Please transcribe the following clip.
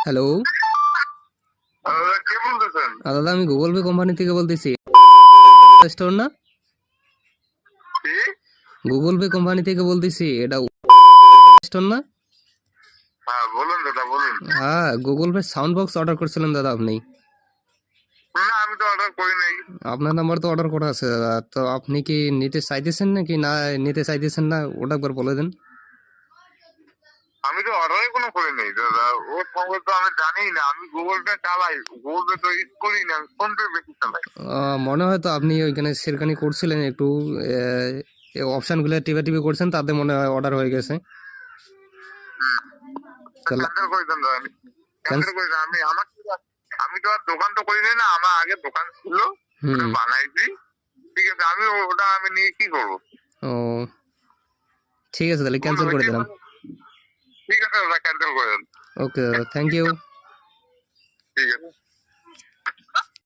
Hello. কে বলতেছেন? দাদা আমি গুগল পে কোম্পানি থেকে বলতেছি। স্টোর না? কি? গুগল পে কোম্পানি থেকে বলতেছি। এটা স্টোর না? হ্যাঁ বলুন দাদা বলুন। হ্যাঁ, Google pay sound box order করছিলেন দাদা আপনি। না আমি তো অর্ডার করি নাই। আপনার নাম্বার তো অর্ডার করা আছে দাদা। তো আপনি কি নিতে চাইতেছেন নাকি না নিতে চাইতেছেন না ওটা একবার বলে দেন। আমি তো অর্ডারই কোনো করি নাই দাদা। ওর সঙ্গে তো আমি জানি না। আমি গুগল পে চালাই, গুগল পে তো ইউজ করি না, আমি ফোন পে বেশি চালাই। মনে হয় তো আপনি ওইখানে সেরকানি করছিলেন একটু অপশানগুলো টিপে করছেন তাতে মনে হয় অর্ডার হয়ে গেছে। তাহলে ক্যান্সেল করে দেন দাদা। ক্যান্সেল করে দেন। আমি তো আর দোকান তো করি নাই না। আমার আগে দোকান ছিল, ওটা হুম। বানাইছি। ঠিক আছে, ওটা আমি নিয়ে কি করবো? ও ঠিক আছে, তাহলে ক্যান্সেল করে দিলাম। ঠিক আছে দাদা, ক্যান্সেল করে দেন। ওকে দাদা, থ্যাংক ইউ। ঠিক আছে।